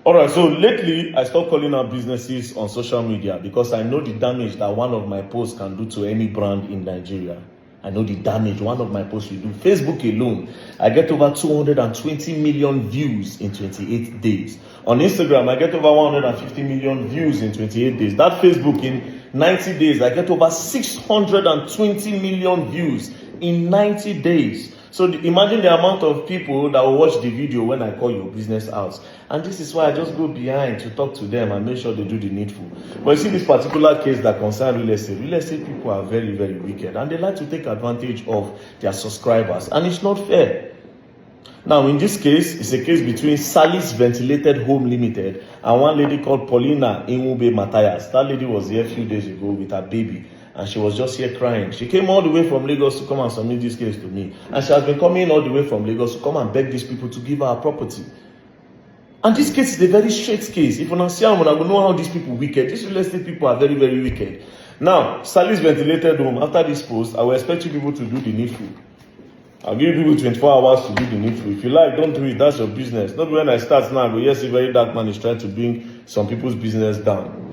All right, so lately I stopped calling out businesses on social media because I know the damage that one of my posts can do to any brand in Nigeria. I know the damage one of my posts will do. Facebook alone, I get over 220 million views in 28 days. On Instagram, I get over 150 million views in 28 days. That Facebook in 90 days, I get over 620 million views in 90 days. So imagine the amount of people that will watch the video when I call your business out. And this is why I just go behind to talk to them and make sure they do the needful. But you see this particular case that concerns real estate people are very, very wicked. And they like to take advantage of their subscribers. And it's not fair. Now, in this case, it's a case between SALIS Ventilated Home Limited and one lady called Paulina Inwube Matthias. That lady was here a few days ago with her baby. And she was just here crying. She came all the way from Lagos to come and submit this case to me. And she has been coming all the way from Lagos to come and beg these people to give her a property. And this case is a very straight case. If you don't see how, I will know how these people wicked. These real estate people are very, very wicked. Now, SALIS Ventilated Home, after this post, I will expect you people to do the needful. I'll give you people 24 hours to do the needful. If you like, don't do it. That's your business. Not when I start now, but yes, a very dark man is trying to bring some people's business down.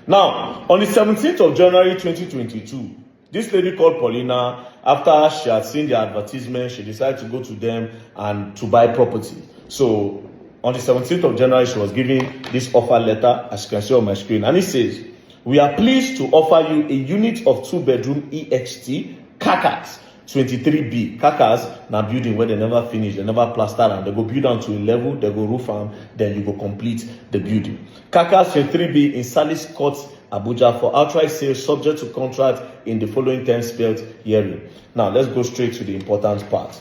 Now, on the 17th of January 2022, this lady called Paulina, after she had seen the advertisement, she decided to go to them and to buy property. So, on the 17th of January, she was given this offer letter, as you can see on my screen. And it says, "We are pleased to offer you a unit of 2-bedroom EXT, Kakas, 23B. Kakas, now building where they never finish, they never plaster, and they go build down to a level, they go roof farm, then you go complete the building. Kakas 23B in SALIS Court, Abuja, for outright sale subject to contract in the following terms spelled herein." Now, let's go straight to the important part.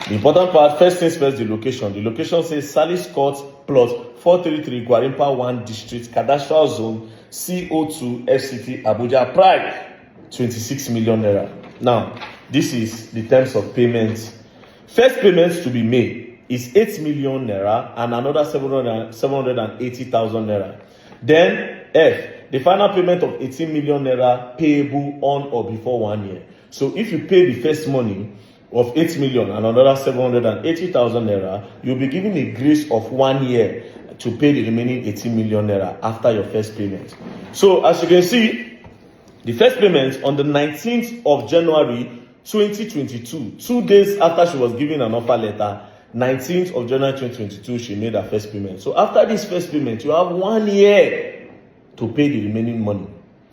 The important part, first things first, the location. The location says SALIS Court, plot 433, Gwarimpa 1 District, Cadastral Zone, CO2, FCT, Abuja, Pride, 26 million naira. Now, this is the terms of payment. First payments to be made is 8 million naira and another 780,000 naira. Then, F, the final payment of 18 million naira payable on or before 1 year. So, if you pay the first money of 8 million and another 780,000 naira, you'll be given a grace of 1 year to pay the remaining 18 million naira after your first payment. So, as you can see, the first payment on the 19th of January 2022, 2 days after she was given an offer letter, 19th of January 2022, she made her first payment. So after this first payment, you have 1 year to pay the remaining money.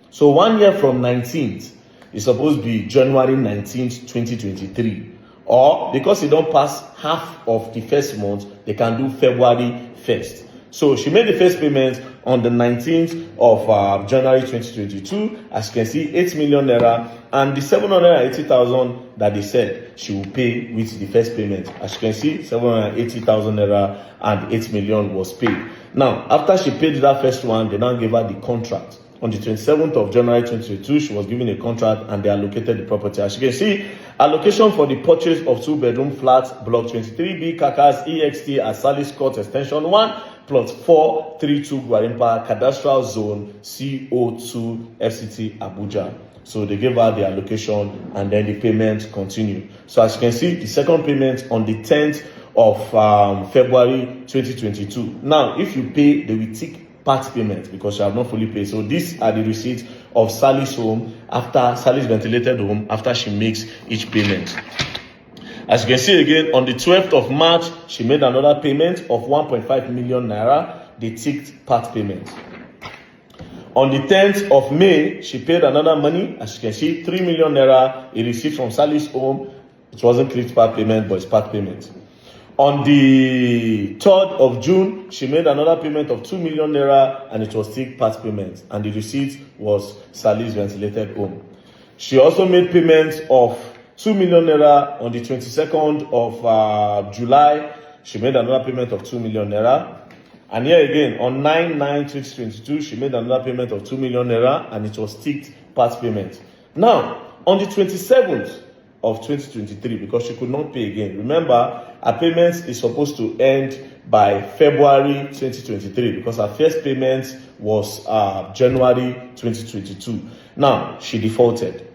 So 1 year from 19th is supposed to be January 19th, 2023. Or because you don't pass half of the first month, they can do February 1st. So she made the first payment on the 19th of January 2022. As you can see, 8 million naira and the 780,000 that they said she will pay with the first payment. As you can see, 780,000 naira and 8 million was paid. Now, after she paid that first one, they now gave her the contract. On the 27th of January 2022, she was given a contract and they allocated the property. As you can see, allocation for the purchase of 2-bedroom flats, block 23B, Kakas, EXT at SALIS Court Extension 1, plot 432 Gwarimpa, Cadastral Zone, CO2, FCT, Abuja. So they gave her the allocation and then the payment continued. So as you can see, the second payment on the 10th of February 2022. Now, if you pay, they will take part payment because you have not fully paid. So these are the receipts of SALIS Home after SALIS Ventilated Home after she makes each payment. As you can see again, on the 12th of March, she made another payment of 1.5 million naira. They ticked part payment. On the 10th of May, she paid another money. As you can see, 3 million naira, a receipt from SALIS Home. It wasn't clicked part payment, but it's part payment. On the 3rd of June, she made another payment of 2 million naira and it was still part payment. And the receipt was SALIS Ventilated Home. She also made payments of 2 million naira on the 22nd of July. She made another payment of 2 million naira. And here again, on 9/9/2022, she made another payment of 2 million naira and it was ticked part payment. Now, on the 27th of 2023, because she could not pay again. Remember, her payment is supposed to end by February 2023 because her first payment was January 2022. Now, she defaulted.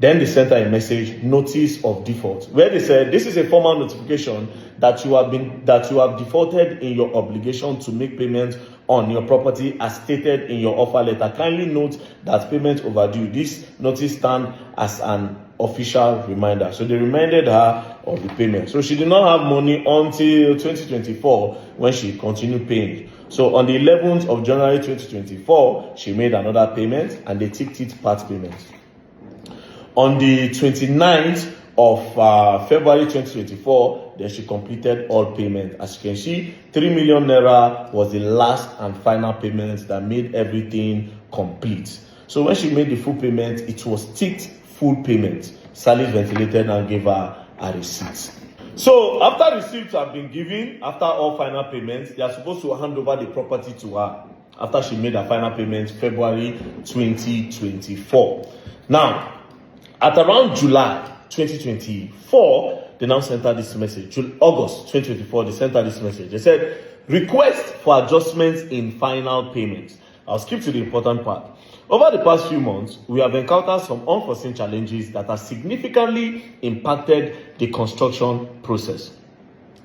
Then they sent her a message, notice of default, where they said, this is a formal notification that you have defaulted in your obligation to make payments on your property as stated in your offer letter. Kindly note that payment overdue. This notice stands as an official reminder. So they reminded her of the payment. So she did not have money until 2024 when she continued paying. So on the 11th of January 2024, she made another payment and they ticked it part payment. On the 29th of February 2024, then she completed all payments. As you can see, 3 million naira was the last and final payment that made everything complete. So when she made the full payment, it was ticked full payment. SALIS ventilated and gave her a receipt. So after receipts have been given, after all final payments, they are supposed to hand over the property to her after she made her final payment February 2024. Now, at around July 2024, they now sent her this message. August 2024, they sent her this message. They said, request for adjustments in final payments. I'll skip to the important part. Over the past few months, we have encountered some unforeseen challenges that have significantly impacted the construction process.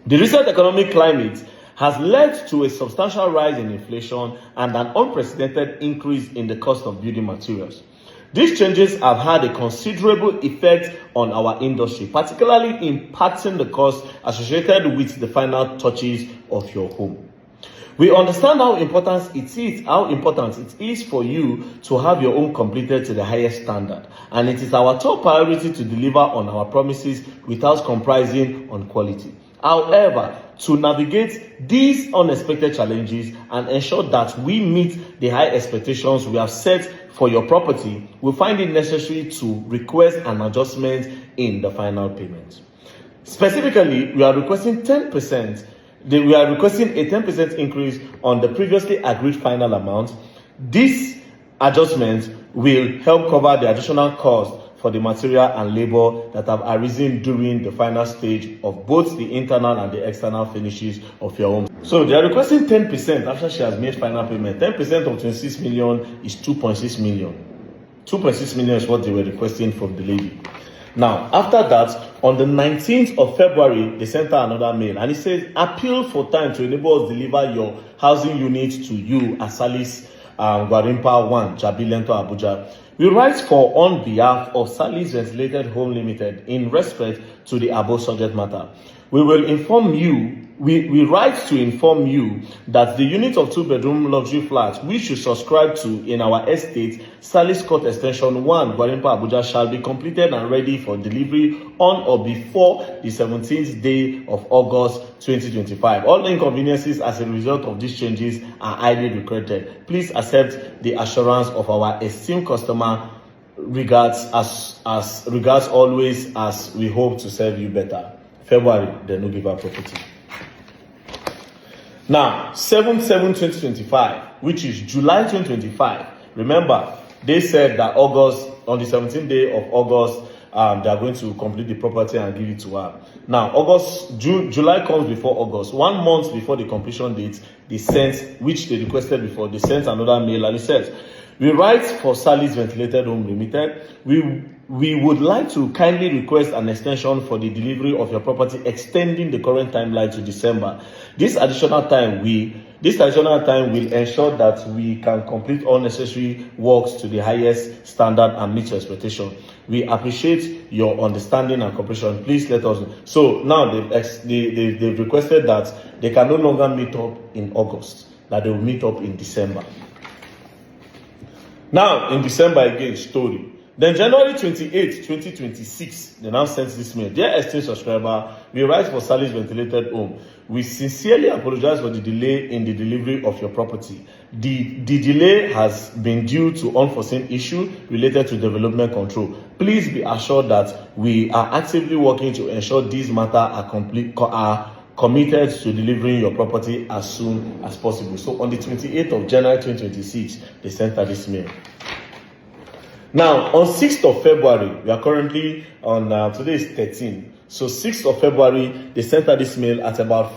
The recent economic climate has led to a substantial rise in inflation and an unprecedented increase in the cost of building materials. These changes have had a considerable effect on our industry, particularly impacting the costs associated with the final touches of your home. We understand how important it is for you to have your home completed to the highest standard, and it is our top priority to deliver on our promises without compromising on quality. However, to navigate these unexpected challenges and ensure that we meet the high expectations we have set for your property, we find it necessary to request an adjustment in the final payment. Specifically, we are requesting 10%. We are requesting a 10% increase on the previously agreed final amount. This adjustment will help cover the additional cost for the material and labor that have arisen during the final stage of both the internal and the external finishes of your home. So they are requesting 10% after she has made final payment. 10% of 26 million is 2.6 million. 2.6 million is what they were requesting from the lady. Now, after that, on the 19th of February, they sent her another mail, and it says, appeal for time to enable us deliver your housing unit to you at SALIS Gwarimpa 1, Jabi Lento, Abuja. We write for on behalf of SALIS Ventilated Home Limited in respect to the above subject matter. We will inform you, we write to inform you that the unit of 2-bedroom luxury flats which you subscribe to in our estate, SALIS Court Extension 1, Gwarimpa, Abuja, shall be completed and ready for delivery on or before the 17th day of August 2025. All the inconveniences as a result of these changes are highly regretted. Please accept the assurance of our esteemed customer. Regards always, as we hope to serve you better. February, they no give her property. Now, 7/7/2025, which is July 2025. Remember, they said that on the 17th day of August, they are going to complete the property and give it to her. Now, July comes before August. 1 month before the completion date, they sent, which they requested before, they sent another mail, and it says, we write for SALIS Ventilated Home Limited. We would like to kindly request an extension for the delivery of your property, extending the current timeline to December. This additional time will ensure that we can complete all necessary works to the highest standard and meet your expectation. We appreciate your understanding and cooperation. Please let us know. So now they've requested that they can no longer meet up in August, that they will meet up in December. Now, in December again, story. Then January 28, 2026, they now sent this mail. Dear esteemed subscriber, we write for SALIS Ventilated Home. We sincerely apologize for the delay in the delivery of your property. The delay has been due to unforeseen issue related to development control. Please be assured that we are actively working to ensure these matters are committed to delivering your property as soon as possible. So on the 28th of January 2026, they sent her this mail. Now, on 6th of February, we are currently on, today is 13. So 6th of February, they sent her this mail at about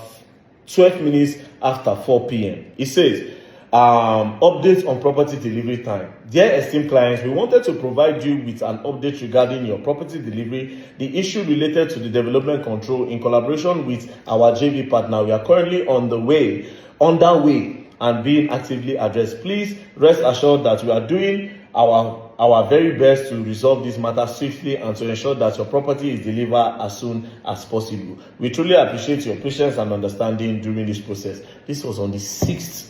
12 minutes after 4 p.m. It says, Updates on property delivery time. Dear esteemed clients, we wanted to provide you with an update regarding your property delivery, the issue related to the development control in collaboration with our JV partner. We are currently underway and being actively addressed. Please rest assured that we are doing our very best to resolve this matter swiftly and to ensure that your property is delivered as soon as possible. We truly appreciate your patience and understanding during this process. This was on the 6th.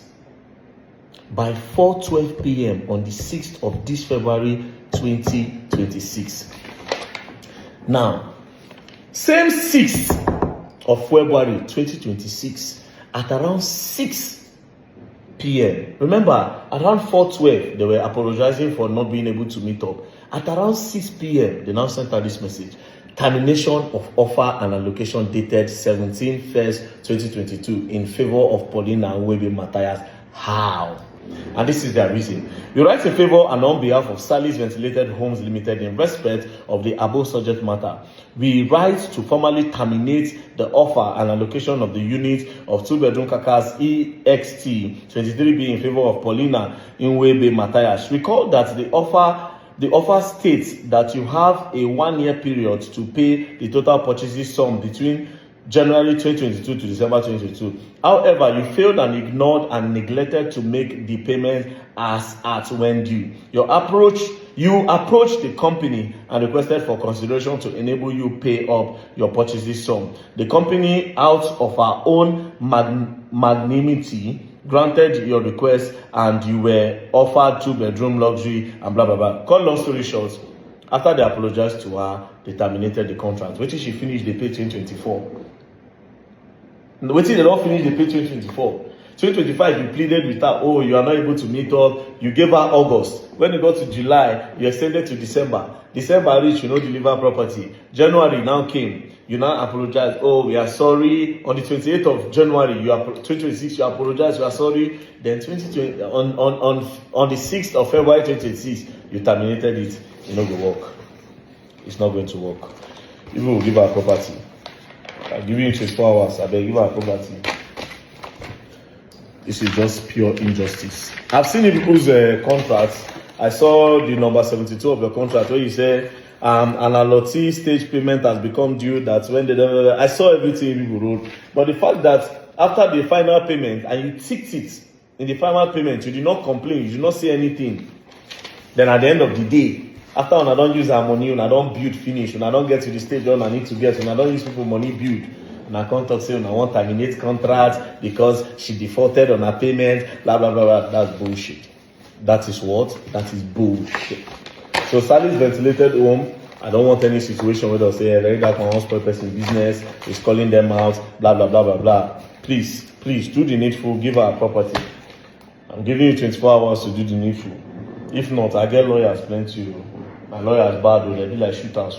By 4:12 p.m. on the 6th of this February 2026. Now, same 6th of February 2026 at around 6 p.m. Remember, around 4:12 they were apologizing for not being able to meet up. At around 6 p.m. they now sent out this message: termination of offer and allocation dated 17/1/2022 in favor of Paulina and Webe Matthias. How? And this is their reason. We write in favor and on behalf of SALIS Ventilated Homes Limited in respect of the above subject matter. We write to formally terminate the offer and allocation of the unit of 2-bedroom Kakas EXT 23B in favor of Paulina Inwebe Matthias. Recall that the offer states that you have a 1-year period to pay the total purchases sum between January 2022 to December 2022. However, you failed and ignored and neglected to make the payment as at when due. You approached the company and requested for consideration to enable you pay up your purchases sum. The company, out of our own magnanimity, granted your request and you were offered 2-bedroom luxury and blah blah blah. Cut long story short, after they apologized to her, they terminated the contract. Wait till she finished the pay 2024. Wait till they don't finish the pay 2024. 2025, you pleaded with her, oh, you are not able to meet up. You gave her August. When you got to July, you extended to December. December reached, you know, deliver property. January now came. You now apologize. Oh, we are sorry. On the 28th of January, 2026, you apologize. You are sorry. Then on the 6th of February 2026, you terminated it. It's not going to work. It's not going to work. Even will give her property. I'm giving you 24 hours. I beg, give her property. This is just pure injustice. I've seen in people's contracts. I saw the number 72 of your contract where you say an allotee stage payment has become due. That's when I saw everything people wrote. But the fact that after the final payment and you ticked it in the final payment, you did not complain, you did not say anything. Then at the end of the day, after when I don't use our money, when I don't build finish, when I don't get to the stage when I need to get, when I don't use people money build, and I can't talk say when I want to terminate contracts because she defaulted on her payment, blah blah blah blah. That's bullshit. That is what? That is bullshit. So SALIS Ventilated Home, I don't want any situation where they'll say, hey, that one wants person business, is calling them out, blah blah blah blah blah. Please do the needful, give her a property. I'm giving you 24 hours to do the needful. If not, I get lawyers plenty. My lawyers bad, they be like shooters.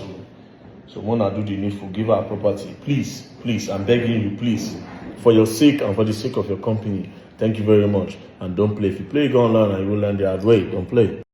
So Mona do the needful, give her a property. Please, I'm begging you, please. For your sake and for the sake of your company. Thank you very much. And don't play. If you play, go online and you will learn the hard way. Don't play.